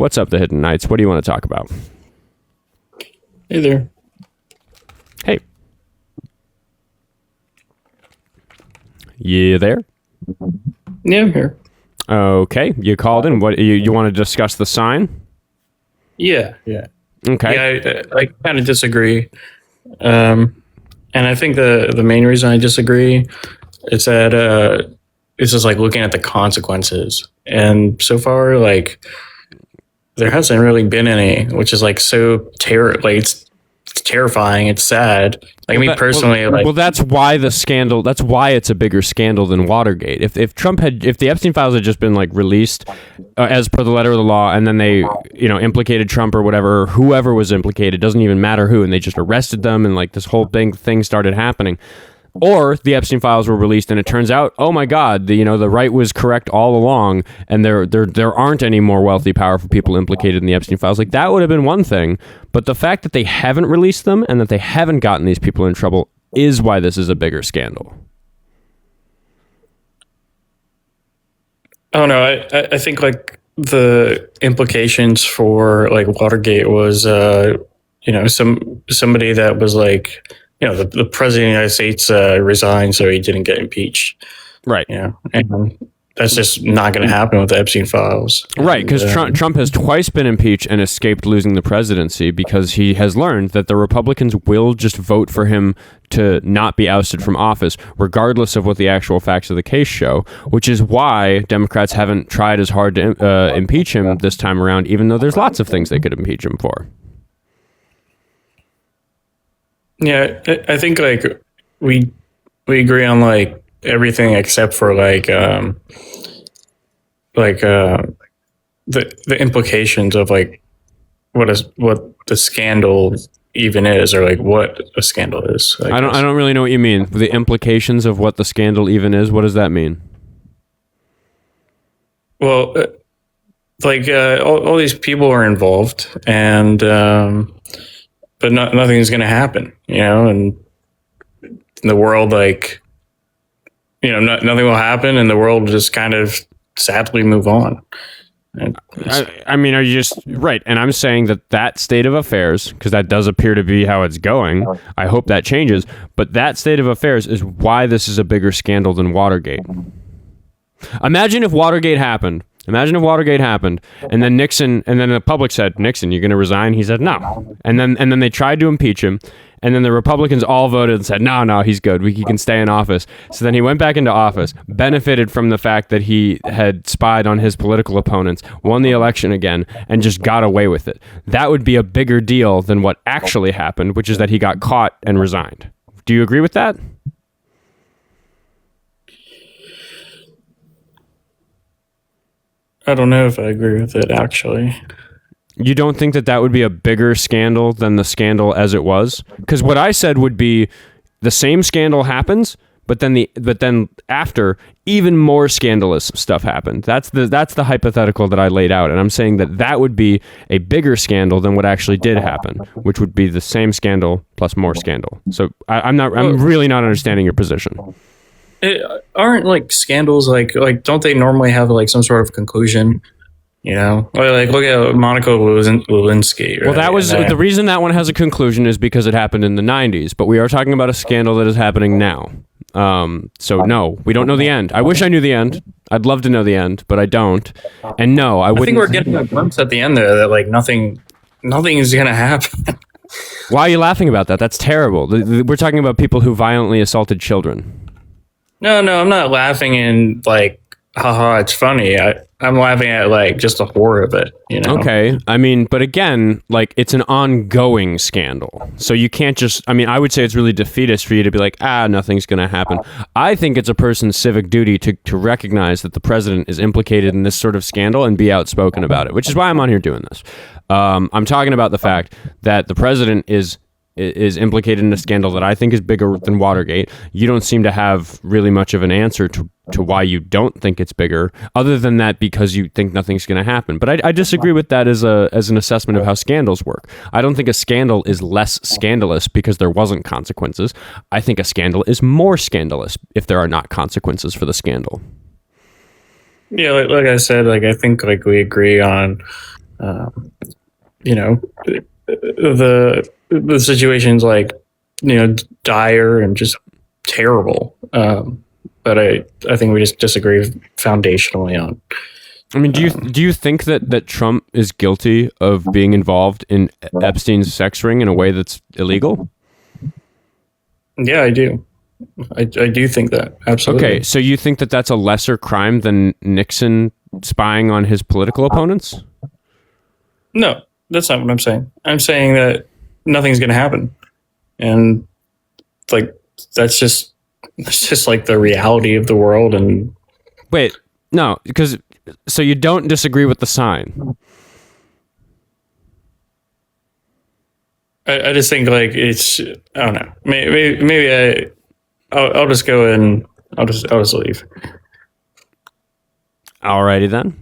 What's up, the Hidden Knights? What do you want to talk about? Hey there. Hey. You there? Yeah, I'm here. Okay, you called in. What you want to discuss the sign? Yeah. Okay. Yeah, I kind of disagree. And I think the main reason I disagree is that it's just like looking at the consequences. And so far, like, there hasn't really been any, which is like it's terrifying. It's sad. Like, me personally, that's why the scandal. That's why it's a bigger scandal than Watergate. If the Epstein files had just been like released as per the letter of the law, and then they implicated Trump or whatever, whoever was implicated, doesn't even matter who, and they just arrested them, and like this whole thing started happening. Or the Epstein files were released, and it turns out, oh my God, the right was correct all along, and there aren't any more wealthy, powerful people implicated in the Epstein files. Like, that would have been one thing, but the fact that they haven't released them and that they haven't gotten these people in trouble is why this is a bigger scandal. Oh no, I think like the implications for like Watergate was somebody that was like, the president of the United States resigned so he didn't get impeached. Right. And that's just not going to happen with the Epstein files. Right, because Trump has twice been impeached and escaped losing the presidency because he has learned that the Republicans will just vote for him to not be ousted from office, regardless of what the actual facts of the case show, which is why Democrats haven't tried as hard to impeach him this time around, even though there's lots of things they could impeach him for. Yeah, I think like we agree on like everything except for the implications of like what the scandal even is, or like what a scandal is. I don't really know what you mean. The implications of what the scandal even is. What does that mean? Well, all these people are involved, and but nothing's going to happen, and in the world, like, nothing will happen, and the world will just kind of sadly move on. I mean, are you just right? And I'm saying that state of affairs, because that does appear to be how it's going. I hope that changes, but that state of affairs is why this is a bigger scandal than Watergate. Imagine if Watergate happened, and then Nixon, and then the public said, Nixon, you're going to resign? He said, no. And then they tried to impeach him, and then the Republicans all voted and said, no, he's good. He can stay in office. So then he went back into office, benefited from the fact that he had spied on his political opponents, won the election again, and just got away with it. That would be a bigger deal than what actually happened, which is that he got caught and resigned. Do you agree with that? I don't know if I agree with it, actually. You don't think that would be a bigger scandal than the scandal as it was? Because what I said would be the same scandal happens, but then after, even more scandalous stuff happened. That's the hypothetical that I laid out, and I'm saying that would be a bigger scandal than what actually did happen, which would be the same scandal plus more scandal. So I'm really not understanding your position. Aren't like scandals like don't they normally have like some sort of conclusion? Like look at Monica Lewinsky. Right? Well, that was the reason that one has a conclusion is because it happened in the 90s, but we are talking about a scandal that is happening now. So no, we don't know the end. I wish I knew the end. I'd love to know the end, but I don't. And no, I wouldn't. I think we're getting a glimpse at the end there that like nothing is gonna happen. Why are you laughing about that? That's terrible. We're talking about people who violently assaulted children. No, I'm not laughing in like, haha, it's funny. I'm laughing at like just the horror of it, Okay. I mean, but again, like it's an ongoing scandal. So you can't just, I would say it's really defeatist for you to be like, nothing's going to happen. I think it's a person's civic duty to recognize that the president is implicated in this sort of scandal and be outspoken about it, which is why I'm on here doing this. I'm talking about the fact that the president is implicated in a scandal that I think is bigger than Watergate. You don't seem to have really much of an answer to why you don't think it's bigger, other than that because you think nothing's going to happen. But I disagree with that as an assessment of how scandals work. I don't think a scandal is less scandalous because there wasn't consequences. I think a scandal is more scandalous if there are not consequences for the scandal. Yeah, like I said, like I think like we agree on You know, the situation's like, dire and just terrible. But I think we just disagree foundationally on. I mean, do you think that Trump is guilty of being involved in Epstein's sex ring in a way that's illegal? Yeah, I do. I do think that, absolutely. Okay, so you think that that's a lesser crime than Nixon spying on his political opponents? No, that's not what I'm saying. I'm saying that nothing's going to happen, and like that's just like the reality of the world. And Wait, no, because so you don't disagree with the sign? I just think like it's, I don't know. Maybe I'll just go and I'll just leave. Alrighty then.